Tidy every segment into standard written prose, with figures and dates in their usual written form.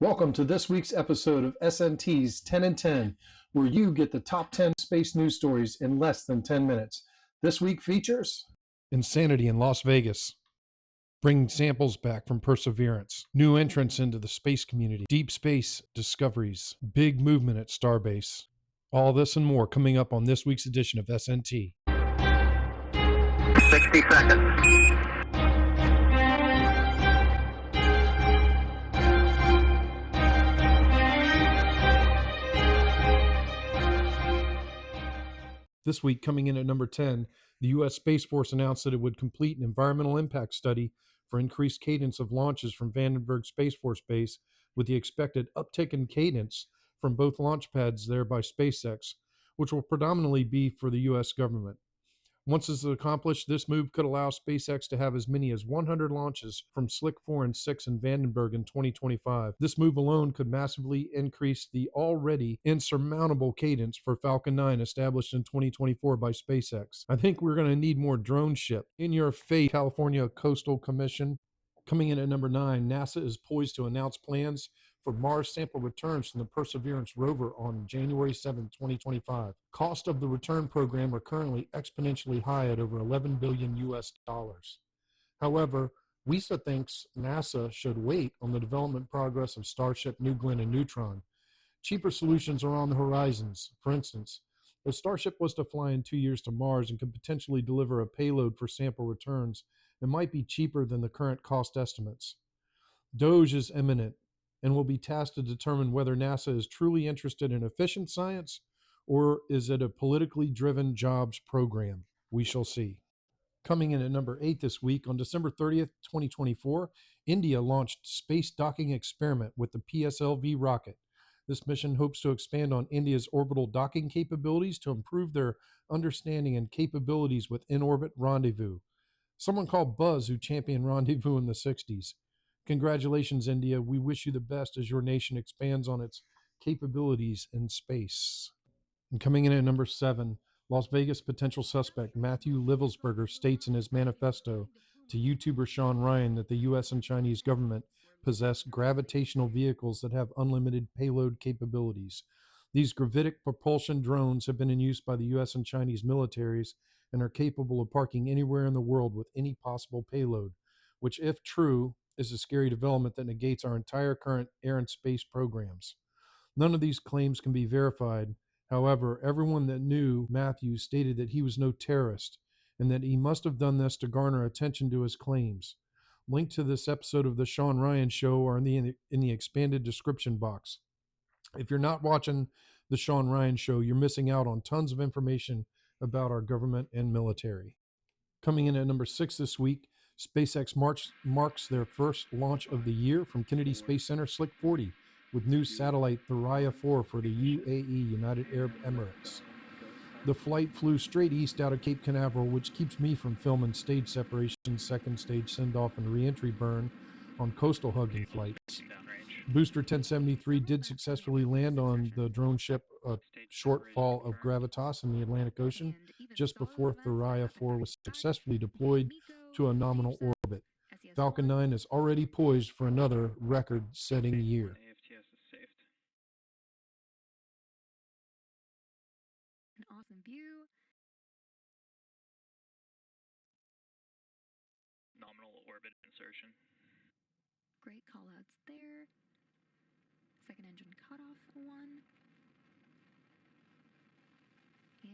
Welcome to this week's episode of SNT's 10 and 10, where you get the top 10 space news stories in less than 10 minutes. This week features insanity in Las Vegas, bringing samples back from Perseverance, new entrants into the space community, deep space discoveries, big movement at Starbase. All this and more coming up on this week's edition of SNT. 60 seconds. This week, coming in at number 10, the U.S. Space Force announced that it would complete an environmental impact study for increased cadence of launches from Vandenburg Space Force Base, with the expected uptick in cadence from both launch pads there by SpaceX, which will predominantly be for the U.S. government. Once this is accomplished, this move could allow SpaceX to have as many as 100 launches from Slick 4 and 6 in Vandenburg in 2025. This move alone could massively increase the already insurmountable cadence for Falcon 9 established in 2024 by SpaceX. I think we're going to need more drone ship. In your face, California Coastal Commission. Coming in at number 9, NASA is poised to announce plans for Mars sample returns from the Perseverance rover on January 7, 2025. Cost of the return program are currently exponentially high at over $11 billion US. However, WISA thinks NASA should wait on the development progress of Starship, New Glenn, and Neutron. Cheaper solutions are on the horizons. For instance, if Starship was to fly in 2 years to Mars and could potentially deliver a payload for sample returns, it might be cheaper than the current cost estimates. DOGE is imminent and will be tasked to determine whether NASA is truly interested in efficient science or is it a politically driven jobs program. We shall see. Coming in at number 8 this week, on December 30th, 2024, India launched Space Docking Experiment with the PSLV rocket. This mission hopes to expand on India's orbital docking capabilities to improve their understanding and capabilities with in-orbit rendezvous. Someone called Buzz, who championed rendezvous in the 60s. Congratulations, India. We wish you the best as your nation expands on its capabilities in space. And coming in at number 7, Las Vegas potential suspect Matthew Livelsberger states in his manifesto to YouTuber Sean Ryan that the U.S. and Chinese government possess gravitational vehicles that have unlimited payload capabilities. These gravitic propulsion drones have been in use by the U.S. and Chinese militaries and are capable of parking anywhere in the world with any possible payload, which, if true, is a scary development that negates our entire current air and space programs. None of these claims can be verified. However, everyone that knew Matthew stated that he was no terrorist and that he must have done this to garner attention to his claims. Link to this episode of The Sean Ryan Show are in the expanded description box. If you're not watching The Sean Ryan Show, you're missing out on tons of information about our government and military. Coming in at number 6 this week, SpaceX marks their first launch of the year from Kennedy Space Center Slick 40 with new satellite Thuraya 4 for the UAE, United Arab Emirates. The flight flew straight east out of Cape Canaveral, which keeps me from filming stage separation, second stage send-off, and re-entry burn on coastal hugging flights. Booster 1073 did successfully land on the drone ship a short fall of gravitas in the Atlantic Ocean just before Thuraya 4 was successfully deployed to a nominal orbit. Falcon 9 is already poised for another record-setting year. An awesome view. Nominal orbit insertion. Great callouts there. Second engine cutoff 1.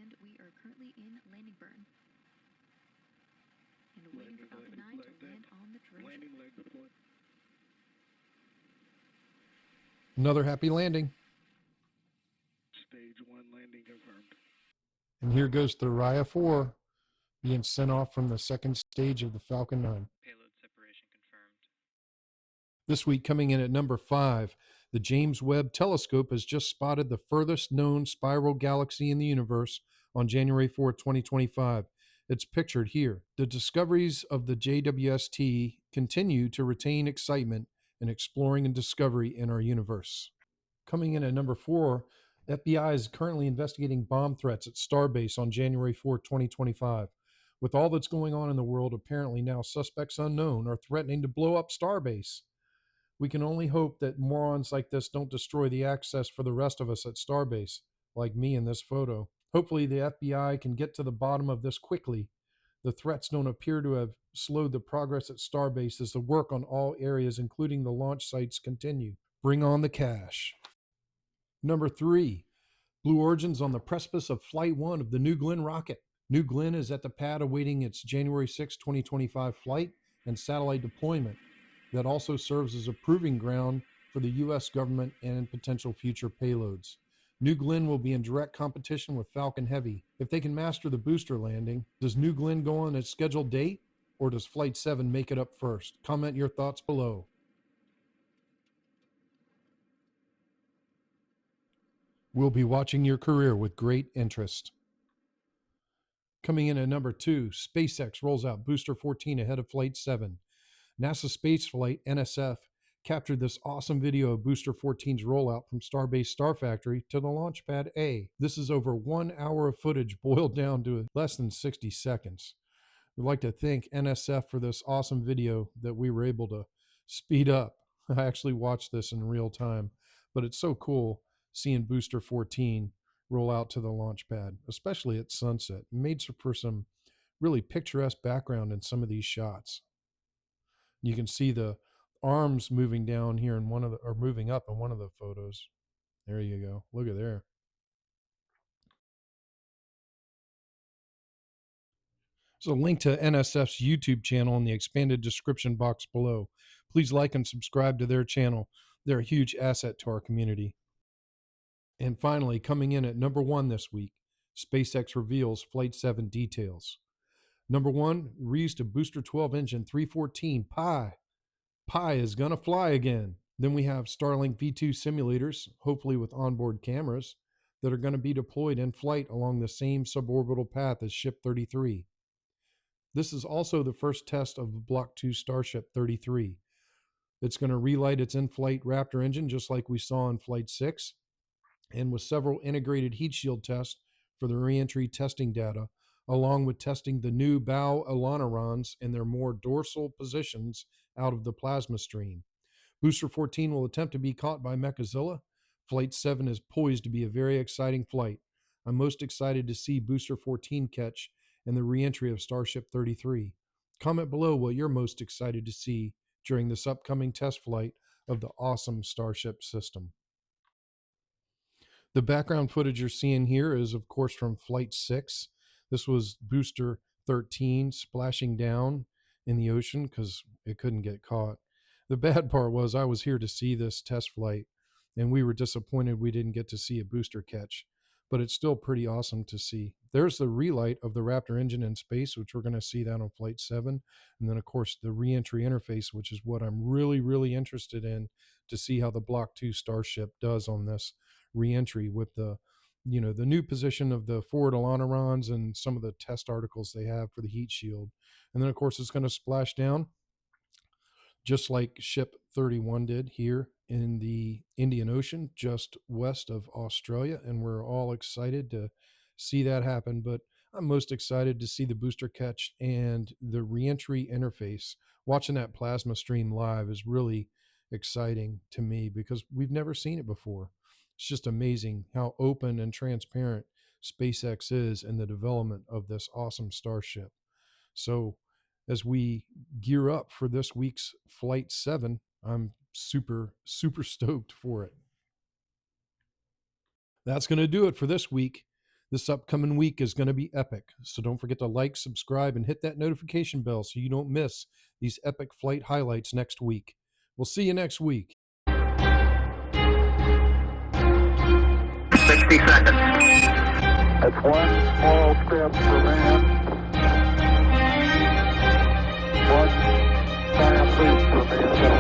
And we are currently in landing burn. And waiting for Falcon 9 to land on the drone. Landing leg deployed. Another happy landing. Stage 1 landing confirmed. And here goes Thuraya 4 being sent off from the second stage of the Falcon 9. Payload separation confirmed. This week, coming in at number 5, the James Webb Telescope has just spotted the furthest known spiral galaxy in the universe on January 4, 2025. It's pictured here. The discoveries of the JWST continue to retain excitement in exploring and discovery in our universe. Coming in at number 4, FBI is currently investigating bomb threats at Starbase on January 4, 2025. With all that's going on in the world, apparently now suspects unknown are threatening to blow up Starbase. We can only hope that morons like this don't destroy the access for the rest of us at Starbase, like me in this photo. Hopefully the FBI can get to the bottom of this quickly. The threats don't appear to have slowed the progress at Starbase as the work on all areas, including the launch sites, continue. Bring on the cash. Number 3, Blue Origin's on the precipice of Flight 1 of the New Glenn rocket. New Glenn is at the pad awaiting its January 6, 2025 flight and satellite deployment that also serves as a proving ground for the U.S. government and potential future payloads. New Glenn will be in direct competition with Falcon Heavy. If they can master the booster landing, does New Glenn go on its scheduled date, or does Flight 7 make it up first? Comment your thoughts below. We'll be watching your career with great interest. Coming in at number 2, SpaceX rolls out Booster 14 ahead of Flight 7. NASA Space Flight, NSF, captured this awesome video of Booster 14's rollout from Starbase Star Factory to the launch pad A. This is over 1 hour of footage boiled down to less than 60 seconds. We'd like to thank NSF for this awesome video that we were able to speed up. I actually watched this in real time, but it's so cool seeing Booster 14 roll out to the launch pad, especially at sunset. It made for some really picturesque background in some of these shots. You can see the arms moving down here in moving up in one of the photos. There you go. Look at there. There's a link to NSF's YouTube channel in the expanded description box below. Please like and subscribe to their channel. They're a huge asset to our community. And finally, coming in at number 1 this week, SpaceX reveals Flight 7 details. Number 1, reused a Booster 12 engine 314 Pi. Pi is gonna fly again. Then we have Starlink V2 simulators, hopefully with onboard cameras, that are going to be deployed in flight along the same suborbital path as Ship 33. This is also the first test of the Block 2 Starship 33. It's going to relight its in-flight Raptor engine just like we saw in Flight 6, and with several integrated heat shield tests for the reentry testing data, along with testing the new bow ailerons in their more dorsal positions out of the plasma stream. Booster 14 will attempt to be caught by Mechazilla. Flight 7 is poised to be a very exciting flight. I'm most excited to see Booster 14 catch and the reentry of Starship 33. Comment below what you're most excited to see during this upcoming test flight of the awesome Starship system. The background footage you're seeing here is, of course, from Flight 6. This was Booster 13 splashing down in the ocean because it couldn't get caught. The bad part was I was here to see this test flight, and we were disappointed we didn't get to see a booster catch, but it's still pretty awesome to see. There's the relight of the Raptor engine in space, which we're going to see that on Flight 7. And then, of course, the reentry interface, which is what I'm really, really interested in to see how the Block 2 Starship does on this reentry with the new position of the forward ailerons and some of the test articles they have for the heat shield. And then, of course, it's going to splash down just like Ship 31 did here in the Indian Ocean, just west of Australia. And we're all excited to see that happen. But I'm most excited to see the booster catch and the reentry interface. Watching that plasma stream live is really exciting to me because we've never seen it before. It's just amazing how open and transparent SpaceX is in the development of this awesome Starship. So as we gear up for this week's Flight 7, I'm super, super stoked for it. That's going to do it for this week. This upcoming week is going to be epic. So don't forget to like, subscribe, and hit that notification bell so you don't miss these epic flight highlights next week. We'll see you next week. 60 seconds. That's one small step for man, one giant leap for mankind.